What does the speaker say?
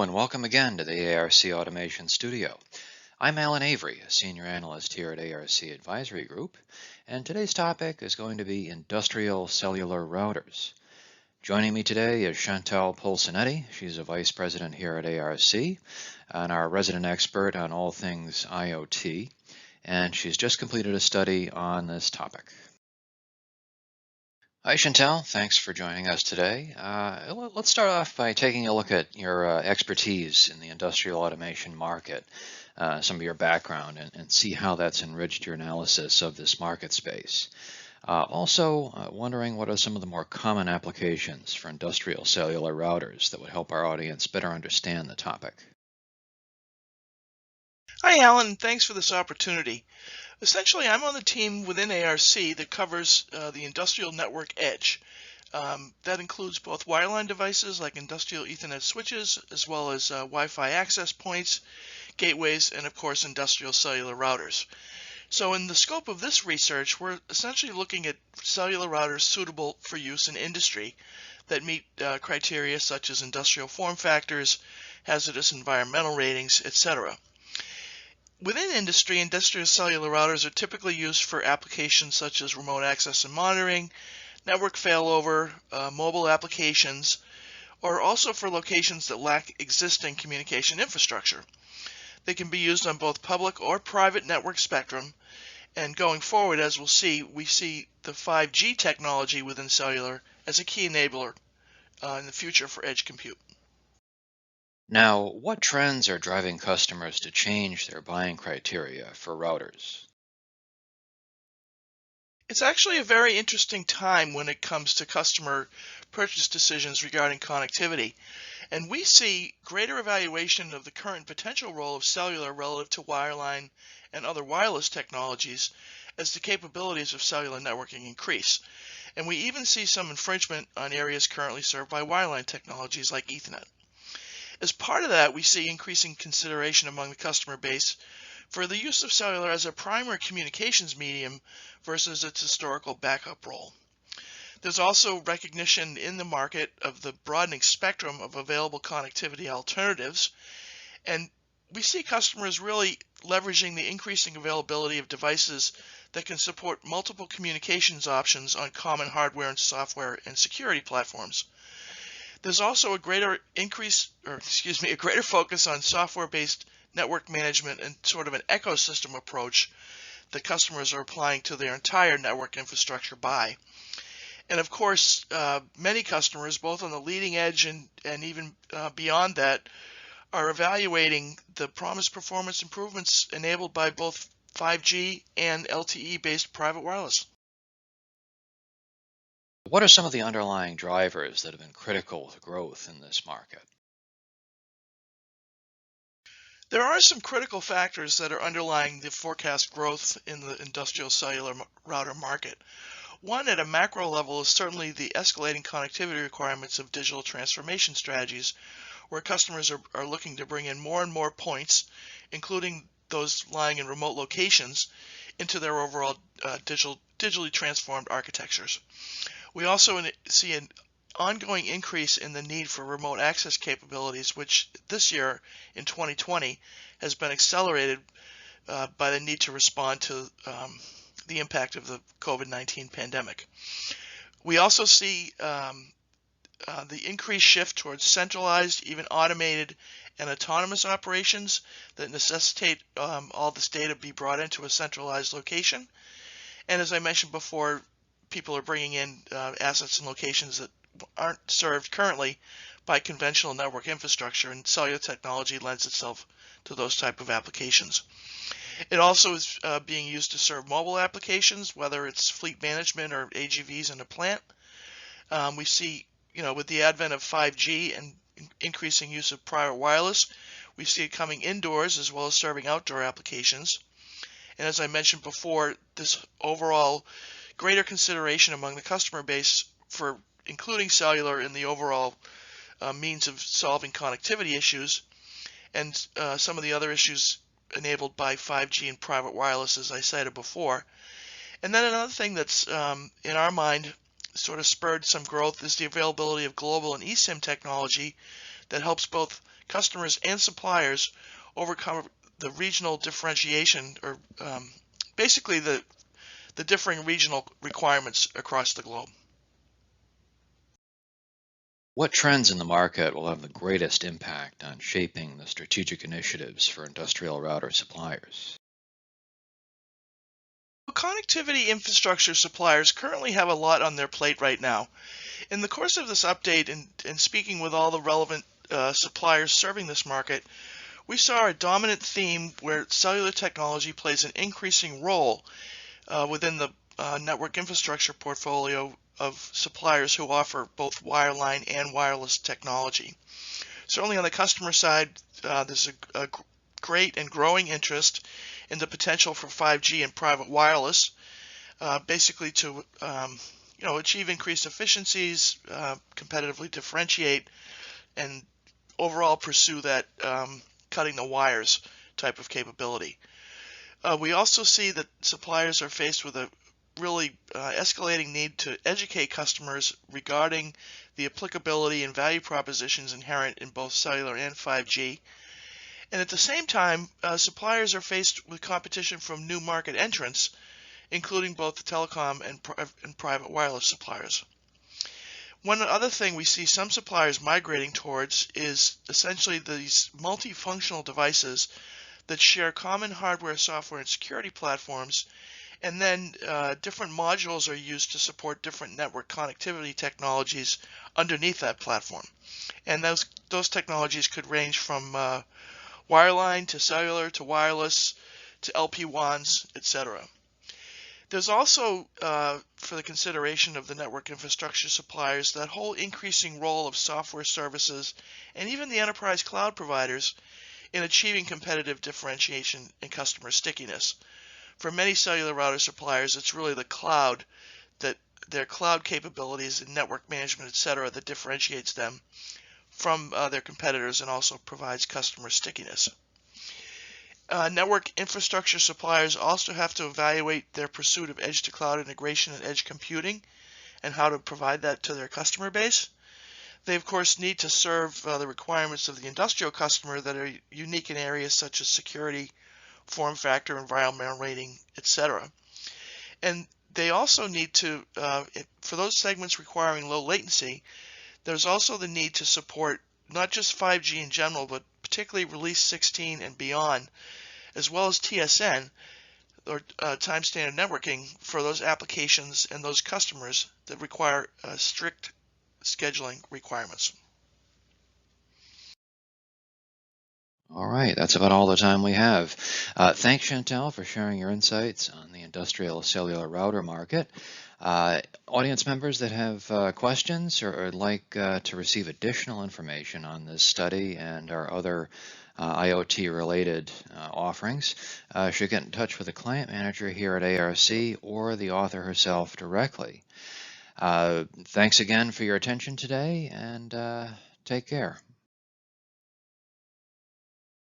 and welcome again to the ARC Automation Studio. I'm Alan Avery, a senior analyst here at ARC Advisory Group, and today's topic is going to be industrial cellular routers. Joining me today is Chantal Polsinetti. She's a vice president here at ARC and our resident expert on all things IoT, and she's just completed a study on this topic. Hi, Chantal. Thanks for joining us today. Let's start off by taking a look at your expertise in the industrial automation market, some of your background, and see how that's enriched your analysis of this market space. Also, wondering what are some of the more common applications for industrial cellular routers that would help our audience better understand the topic. Hi, Alan. Thanks for this opportunity. Essentially, I'm on the team within ARC that covers the industrial network edge. That includes both wireline devices like industrial Ethernet switches, as well as Wi-Fi access points, gateways, and of course, industrial cellular routers. So in the scope of this research, we're essentially looking at cellular routers suitable for use in industry that meet criteria such as industrial form factors, hazardous environmental ratings, etc. Within industry, industrial cellular routers are typically used for applications such as remote access and monitoring, network failover, mobile applications, or also for locations that lack existing communication infrastructure. They can be used on both public or private network spectrum, and going forward, as we'll see, we see the 5G technology within cellular as a key enabler in the future for edge compute. Now, what trends are driving customers to change their buying criteria for routers? It's actually a very interesting time when it comes to customer purchase decisions regarding connectivity. And we see greater evaluation of the current potential role of cellular relative to wireline and other wireless technologies as the capabilities of cellular networking increase. And we even see some infringement on areas currently served by wireline technologies like Ethernet. As part of that, we see increasing consideration among the customer base for the use of cellular as a primary communications medium versus its historical backup role. There's also recognition in the market of the broadening spectrum of available connectivity alternatives, and we see customers really leveraging the increasing availability of devices that can support multiple communications options on common hardware and software and security platforms. There's also a greater focus on software-based network management and sort of an ecosystem approach that customers are applying to their entire network infrastructure buy. And of course, many customers, both on the leading edge and even beyond that, are evaluating the promised performance improvements enabled by both 5G and LTE-based private wireless. What are some of the underlying drivers that have been critical to growth in this market? There are some critical factors that are underlying the forecast growth in the industrial cellular router market. One at a macro level is certainly the escalating connectivity requirements of digital transformation strategies, where customers are looking to bring in more and more points, including those lying in remote locations, into their overall digitally transformed architectures. We also see an ongoing increase in the need for remote access capabilities, which this year in 2020 has been accelerated by the need to respond to the impact of the COVID-19 pandemic. We also see the increased shift towards centralized, even automated and autonomous operations that necessitate all this data be brought into a centralized location. And as I mentioned before, people are bringing in assets and locations that aren't served currently by conventional network infrastructure, and cellular technology lends itself to those type of applications. It also is being used to serve mobile applications, whether it's fleet management or AGVs in a plant. We see, with the advent of 5G and increasing use of private wireless, we see it coming indoors as well as serving outdoor applications. And as I mentioned before, this overall greater consideration among the customer base for including cellular in the overall means of solving connectivity issues, and some of the other issues enabled by 5G and private wireless, as I cited before. And then another thing that's in our mind sort of spurred some growth is the availability of global and eSIM technology that helps both customers and suppliers overcome the regional differentiation, or basically the differing regional requirements across the globe. What trends in the market will have the greatest impact on shaping the strategic initiatives for industrial router suppliers? Connectivity infrastructure suppliers currently have a lot on their plate right now. In the course of this update and speaking with all the relevant suppliers serving this market, we saw a dominant theme where cellular technology plays an increasing role within the network infrastructure portfolio of suppliers who offer both wireline and wireless technology. Certainly on the customer side, there's a great and growing interest in the potential for 5G and private wireless, basically to achieve increased efficiencies, competitively differentiate, and overall pursue that cutting the wires type of capability. We also see that suppliers are faced with a really escalating need to educate customers regarding the applicability and value propositions inherent in both cellular and 5G. And at the same time, suppliers are faced with competition from new market entrants, including both the telecom and private wireless suppliers. One other thing we see some suppliers migrating towards is essentially these multifunctional devices that share common hardware, software, and security platforms, and then different modules are used to support different network connectivity technologies underneath that platform. And those technologies could range from wireline to cellular to wireless to LP1s, etc. There's also, for the consideration of the network infrastructure suppliers, that whole increasing role of software services and even the enterprise cloud providers in achieving competitive differentiation and customer stickiness. For many cellular router suppliers, it's really the cloud, that their cloud capabilities and network management, etc., that differentiates them from their competitors and also provides customer stickiness. Network infrastructure suppliers also have to evaluate their pursuit of edge-to-cloud integration and edge computing and how to provide that to their customer base. They, of course, need to serve the requirements of the industrial customer that are unique in areas such as security, form factor, environmental rating, etc. And they also need to, for those segments requiring low latency, there's also the need to support not just 5G in general, but particularly Release 16 and beyond, as well as TSN, or time standard networking, for those applications and those customers that require strict scheduling requirements. All right, that's about all the time we have. Thanks, Chantel, for sharing your insights on the industrial cellular router market. Audience members that have questions or would like to receive additional information on this study and our other IoT-related offerings should get in touch with the client manager here at ARC or the author herself directly. Thanks again for your attention today, and take care.